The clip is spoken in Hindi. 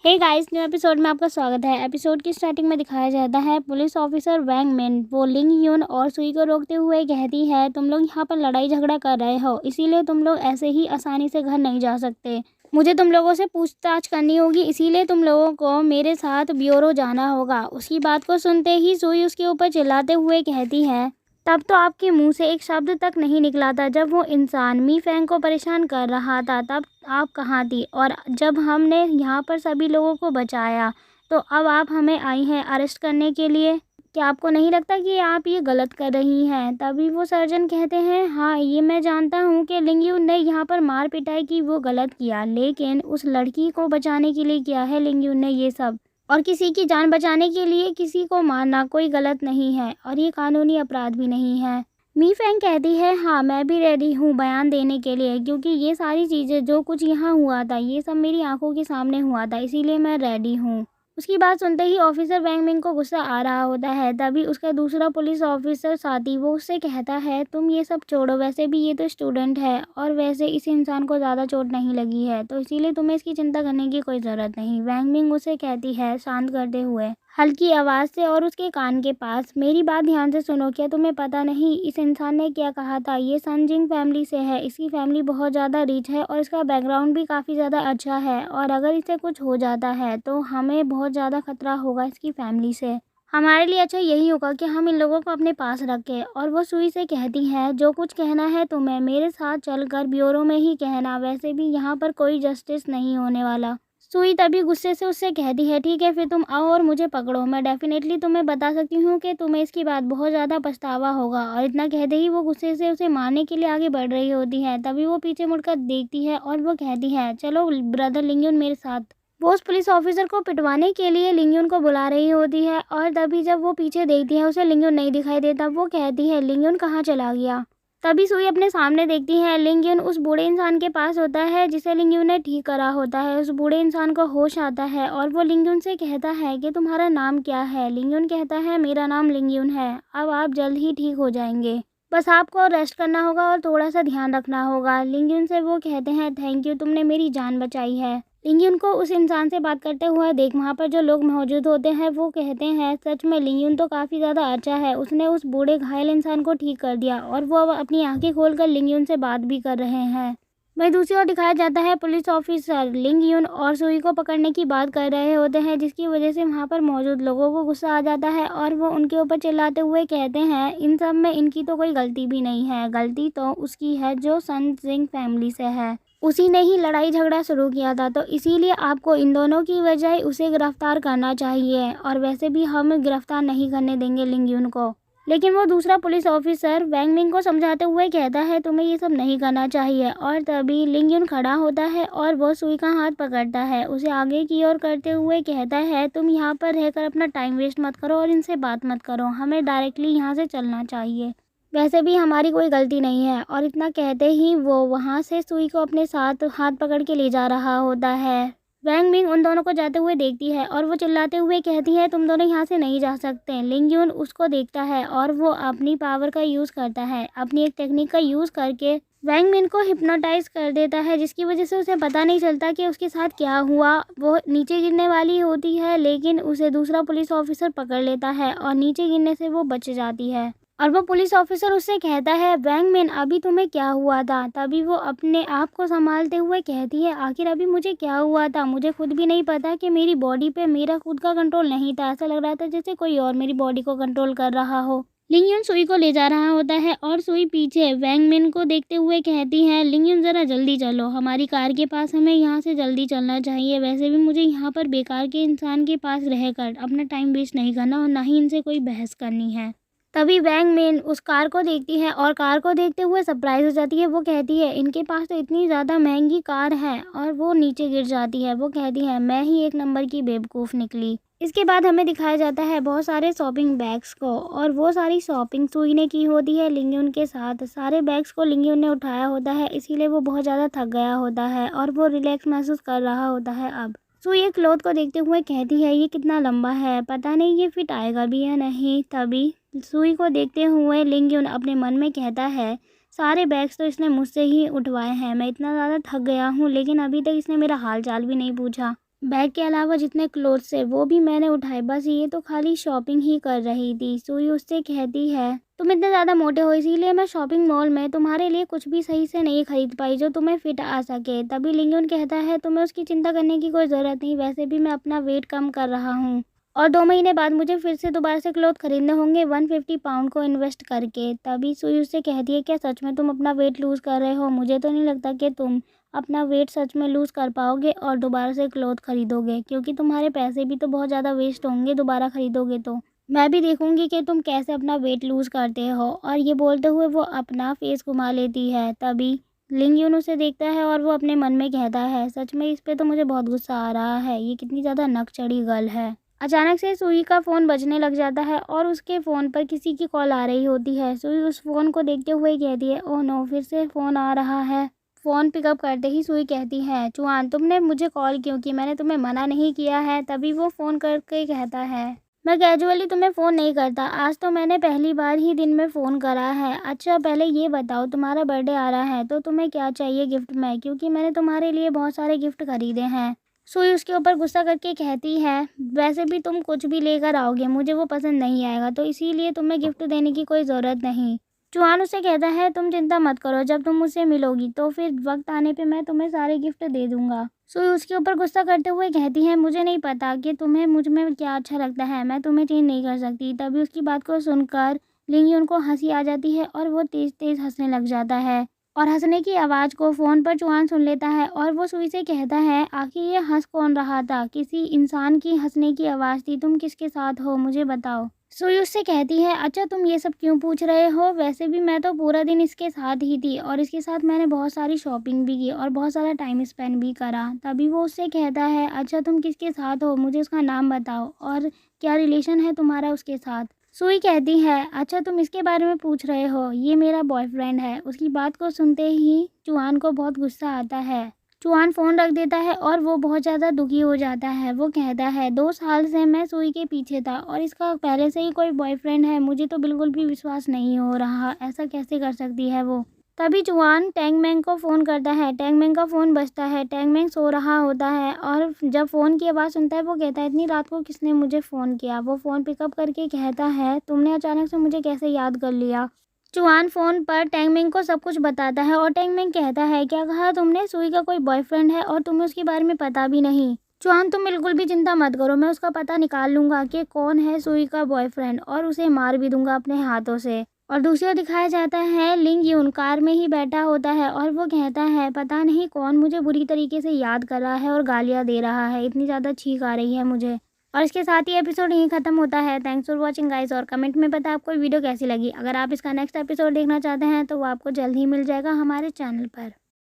हे गाइस, न्यू एपिसोड में आपका स्वागत है। एपिसोड की स्टार्टिंग में दिखाया जाता है पुलिस ऑफिसर वैंग मिन वो लिंग यून और सुई को रोकते हुए कहती है, तुम लोग यहाँ पर लड़ाई झगड़ा कर रहे हो, इसीलिए तुम लोग ऐसे ही आसानी से घर नहीं जा सकते। मुझे तुम लोगों से पूछताछ करनी होगी, इसीलिए तुम लोगों को मेरे साथ ब्यूरो जाना होगा। उसकी बात को सुनते ही सुई उसके ऊपर चिल्लाते हुए कहती है, तब तो आपके मुंह से एक शब्द तक नहीं निकला था। जब वो इंसान मी फैंग को परेशान कर रहा था तब आप कहाँ थी? और जब हमने यहाँ पर सभी लोगों को बचाया तो अब आप हमें आई हैं अरेस्ट करने के लिए। क्या आपको नहीं लगता कि आप ये गलत कर रही हैं? तभी वो सर्जन कहते हैं, हाँ ये मैं जानता हूँ कि लिंग यून ने यहाँ पर मार पिटाई की, वो गलत किया, लेकिन उस लड़की को बचाने के लिए किया है लिंग यून ने ये सब। और किसी की जान बचाने के लिए किसी को मारना कोई गलत नहीं है और ये कानूनी अपराध भी नहीं है। मी फैंग कहती है, हाँ मैं भी रेडी हूँ बयान देने के लिए, क्योंकि ये सारी चीज़ें जो कुछ यहाँ हुआ था ये सब मेरी आंखों के सामने हुआ था, इसीलिए मैं रेडी हूँ। उसकी बात सुनते ही ऑफिसर वैंग मिंग को गुस्सा आ रहा होता है। तभी उसका दूसरा पुलिस ऑफिसर साथी वो उससे कहता है, तुम ये सब छोड़ो, वैसे भी ये तो स्टूडेंट है और वैसे इस इंसान को ज़्यादा चोट नहीं लगी है, तो इसीलिए तुम्हें इसकी चिंता करने की कोई ज़रूरत नहीं। वैंग मिंग उसे कहती है शांत करते हुए हल्की आवाज़ से और उसके कान के पास, मेरी बात ध्यान से सुनो, क्या तुम्हें पता नहीं इस इंसान ने क्या कहा था? ये सन जिंग फैमिली से है, इसकी फैमिली बहुत ज़्यादा रिच है और इसका बैकग्राउंड भी काफ़ी ज़्यादा अच्छा है, और अगर इसे कुछ हो जाता है तो हमें बहुत ज़्यादा खतरा होगा इसकी फैमिली से। हमारे लिए अच्छा यही होगा कि हम इन लोगों को अपने पास रखें। और वो सुई से कहती हैं, जो कुछ कहना है तुम्हें मेरे साथ चलकर ब्यूरो में ही कहना, वैसे भी यहाँ पर कोई जस्टिस नहीं होने वाला। सुई तभी गुस्से से उससे कहती है, ठीक है फिर तुम आओ और मुझे पकड़ो, मैं डेफिनेटली तुम्हें बता सकती हूँ कि तुम्हें इसकी बात बहुत ज़्यादा पछतावा होगा। और इतना कहते ही वो गुस्से से उसे मारने के लिए आगे बढ़ रही होती है। तभी वो पीछे मुड़कर देखती है और वो कहती है, चलो ब्रदर लिंग यून मेरे साथ। वो उस पुलिस ऑफिसर को पिटवाने के लिए लिंग यून को बुला रही होती है और तभी जब वो पीछे देखती है उसे लिंग यून नहीं दिखाई देता। वो कहती है, लिंग यून कहाँ चला गया? तभी सुई अपने सामने देखती है, लिंग यून उस बूढ़े इंसान के पास होता है जिसे लिंग यून ने ठीक करा होता है। उस बूढ़े इंसान को होश आता है और वो लिंग यून से कहता है कि तुम्हारा नाम क्या है? लिंग यून कहता है, मेरा नाम लिंग यून है, अब आप जल्द ही ठीक हो जाएंगे, बस आपको रेस्ट करना होगा और थोड़ा सा ध्यान रखना होगा। लिंग यून से वो कहते हैं, थैंक यू, तुमने मेरी जान बचाई है। लिंग यून को उस इंसान से बात करते हुए देख वहाँ पर जो लोग मौजूद होते हैं वो कहते हैं, सच में लिंग यून तो काफ़ी ज़्यादा अच्छा है, उसने उस बूढ़े घायल इंसान को ठीक कर दिया और वो अब अपनी आंखें खोलकर लिंग यून से बात भी कर रहे हैं। वहीं दूसरी ओर दिखाया जाता है पुलिस ऑफिसर लिंग यून और सुई को पकड़ने की बात कर रहे होते हैं, जिसकी वजह से वहाँ पर मौजूद लोगों को गुस्सा आ जाता है और वो उनके ऊपर चिल्लाते हुए कहते हैं, इन सब में इनकी तो कोई गलती भी नहीं है, गलती तो उसकी है जो सन जिंग फैमिली से है, उसी ने ही लड़ाई झगड़ा शुरू किया था, तो इसीलिए आपको इन दोनों की बजाय उसे गिरफ्तार करना चाहिए, और वैसे भी हम गिरफ्तार नहीं करने देंगे लिंग यून को। लेकिन वो दूसरा पुलिस ऑफिसर वैंग मिंग को समझाते हुए कहता है, तुम्हें ये सब नहीं करना चाहिए। और तभी लिंग यून खड़ा होता है और वो सुई का हाथ पकड़ता है, उसे आगे की ओर करते हुए कहता है, तुम यहाँ पर रहकर अपना टाइम वेस्ट मत करो और इनसे बात मत करो, हमें डायरेक्टली यहाँ से चलना चाहिए, वैसे भी हमारी कोई गलती नहीं है। और इतना कहते ही वो वहाँ से सुई को अपने साथ हाथ पकड़ के ले जा रहा होता है। वैंग मिंग उन दोनों को जाते हुए देखती है और वो चिल्लाते हुए कहती है, तुम दोनों यहाँ से नहीं जा सकते। लिंग यून उसको देखता है और वो अपनी पावर का यूज़ करता है, अपनी एक टेक्निक का यूज़ करके वैंग मिन को हिप्नोटाइज कर देता है, जिसकी वजह से उसे पता नहीं चलता कि उसके साथ क्या हुआ। वो नीचे गिरने वाली होती है लेकिन उसे दूसरा पुलिस ऑफिसर पकड़ लेता है और नीचे गिरने से वो बच जाती है। और वो पुलिस ऑफिसर उससे कहता है, वैंग मिन अभी तुम्हें क्या हुआ था? तभी वो अपने आप को संभालते हुए कहती है, आखिर अभी मुझे क्या हुआ था? मुझे खुद भी नहीं पता कि मेरी बॉडी पे मेरा खुद का कंट्रोल नहीं था, ऐसा लग रहा था जैसे कोई और मेरी बॉडी को कंट्रोल कर रहा हो। लिंग यून सुई को ले जा रहा होता है और सुई पीछे वैंग मिन को देखते हुए कहती है, लिंग यून ज़रा जल्दी चलो, हमारी कार के पास, हमें यहाँ से जल्दी चलना चाहिए, वैसे भी मुझे यहाँ पर बेकार के इंसान के पास रहकर अपना टाइम वेस्ट नहीं करना और ना ही इनसे कोई बहस करनी है। तभी वैंग मिन उस कार को देखती है और कार को देखते हुए सरप्राइज हो जाती है। वो कहती है, इनके पास तो इतनी ज़्यादा महंगी कार है, और वो नीचे गिर जाती है। वो कहती है, मैं ही एक नंबर की बेवकूफ़ निकली। इसके बाद हमें दिखाया जाता है बहुत सारे शॉपिंग बैग्स को, और वो सारी शॉपिंग सुई ने की होती है लिंग यून के साथ। सारे बैग्स को लिंग यून ने उठाया होता है, इसीलिए वो बहुत ज़्यादा थक गया होता है और वो रिलैक्स महसूस कर रहा होता है। अब सुई एक क्लॉथ को देखते हुए कहती है, ये कितना लंबा है, पता नहीं ये फिट आएगा भी या नहीं। तभी सुई को देखते हुए लिंग यून अपने मन में कहता है, सारे बैग्स तो इसने मुझसे ही उठवाए हैं, मैं इतना ज़्यादा थक गया हूँ लेकिन अभी तक इसने मेरा हाल चाल भी नहीं पूछा। बैग के अलावा जितने क्लोथ्स है वो भी मैंने उठाए, बस ये तो खाली शॉपिंग ही कर रही थी। सुई उससे कहती है तुम इतने ज़्यादा मोटे हो इसीलिए मैं शॉपिंग मॉल में तुम्हारे लिए कुछ भी सही से नहीं खरीद पाई जो तुम्हें फिट आ सके। तभी लिंगयुन कहता है तुम्हें उसकी चिंता करने की कोई ज़रूरत नहीं, वैसे भी मैं अपना वेट कम कर रहा हूँ और 2 महीने बाद मुझे फिर से दोबारा से क्लोथ खरीदने होंगे 150 पाउंड को इन्वेस्ट करके। तभी सुई उससे कहती है क्या सच में तुम अपना वेट लूज़ कर रहे हो? मुझे तो नहीं लगता कि तुम अपना वेट सच में लूज़ कर पाओगे और दोबारा से क्लोथ खरीदोगे, क्योंकि तुम्हारे पैसे भी तो बहुत ज़्यादा वेस्ट होंगे दोबारा खरीदोगे तो। मैं भी देखूंगी कि तुम कैसे अपना वेट लूज़ करते हो। और ये बोलते हुए वो अपना फेस घुमा लेती है। तभी लिंगयुन उसे देखता है और वो अपने मन में कहता है सच में इस पे तो मुझे बहुत गुस्सा आ रहा है, ये कितनी ज़्यादा नकचढ़ी गर्ल है। अचानक से सुई का फ़ोन बजने लग जाता है और उसके फ़ोन पर किसी की कॉल आ रही होती है। सुई उस फ़ोन को देखते हुए कहती है ओह नो, फिर से फ़ोन आ रहा है। फ़ोन पिकअप करते ही सुई कहती है चुआन तुमने मुझे कॉल क्यों की, मैंने तुम्हें मना नहीं किया है। तभी वो फ़ोन करके कहता है मैं कैजुअली तुम्हें फ़ोन नहीं करता, आज तो मैंने पहली बार ही दिन में फ़ोन करा है। अच्छा पहले ये बताओ तुम्हारा बर्थडे आ रहा है तो तुम्हें क्या चाहिए गिफ्ट में, क्योंकि मैंने तुम्हारे लिए बहुत सारे गिफ्ट खरीदे हैं। सुई उसके ऊपर गुस्सा करके कहती है वैसे भी तुम कुछ भी लेकर आओगे मुझे वो पसंद नहीं आएगा, तो इसीलिए तुम्हें गिफ्ट देने की कोई ज़रूरत नहीं। चुआन उसे कहता है तुम चिंता मत करो, जब तुम मुझसे मिलोगी तो फिर वक्त आने पे मैं तुम्हें सारे गिफ्ट दे दूंगा। सुई उसके ऊपर गुस्सा करते हुए कहती है मुझे नहीं पता कि तुम्हें मुझ में क्या अच्छा लगता है, मैं तुम्हें चेंज नहीं कर सकती। तभी उसकी बात को सुनकर लिंगयुन को हंसी आ जाती है और वो तेज तेज हंसने लग जाता है और हंसने की आवाज़ को फ़ोन पर चुआन सुन लेता है और वो सुई से कहता है आखिर ये हंस कौन रहा था? किसी इंसान की हंसने की आवाज़ थी, तुम किसके साथ हो मुझे बताओ। सुई उससे कहती है अच्छा तुम ये सब क्यों पूछ रहे हो, वैसे भी मैं तो पूरा दिन इसके साथ ही थी और इसके साथ मैंने बहुत सारी शॉपिंग भी की और बहुत सारा टाइम स्पेंड भी करा। तभी वो उससे कहता है अच्छा तुम किसके साथ हो, मुझे उसका नाम बताओ और क्या रिलेशन है तुम्हारा उसके साथ। सुई कहती है अच्छा तुम इसके बारे में पूछ रहे हो, ये मेरा बॉयफ्रेंड है। उसकी बात को सुनते ही चुआन को बहुत गुस्सा आता है। चुआन फ़ोन रख देता है और वो बहुत ज़्यादा दुखी हो जाता है। वो कहता है 2 साल से मैं सुई के पीछे था और इसका पहले से ही कोई बॉयफ्रेंड है, मुझे तो बिल्कुल भी विश्वास नहीं हो रहा, ऐसा कैसे कर सकती है वो। तभी चुआन टैंगमैंग को फ़ोन करता है। टैंगमैंग का फ़ोन बजता है। टैंगमैंग सो रहा होता है और जब फ़ोन की आवाज़ सुनता है वो कहता है इतनी रात को किसने मुझे फ़ोन किया। वो फ़ोन पिकअप करके कहता है तुमने अचानक से मुझे कैसे याद कर लिया। चुआन फ़ोन पर टैंगमैंग को सब कुछ बताता है और टैंगमैंग कहता है क्या कहा तुमने, सुई का कोई बॉयफ्रेंड है और तुम्हें उसके बारे में पता भी नहीं। चुआन तुम बिल्कुल भी चिंता मत करो, मैं उसका पता निकाल लूँगा कि कौन है सुई का बॉयफ्रेंड और उसे मार भी दूंगा अपने हाथों से। और दूसरी ओर दिखाया जाता है लिंगयुन कार में ही बैठा होता है और वो कहता है पता नहीं कौन मुझे बुरी तरीके से याद कर रहा है और गालियाँ दे रहा है, इतनी ज़्यादा छींक आ रही है मुझे। और इसके साथ ही एपिसोड यहीं ख़त्म होता है। थैंक्स फॉर वॉचिंग गाइस और कमेंट में बताएं आपको वीडियो कैसी लगी। अगर आप इसका नेक्स्ट एपिसोड देखना चाहते हैं तो वो आपको जल्द ही मिल जाएगा हमारे चैनल पर।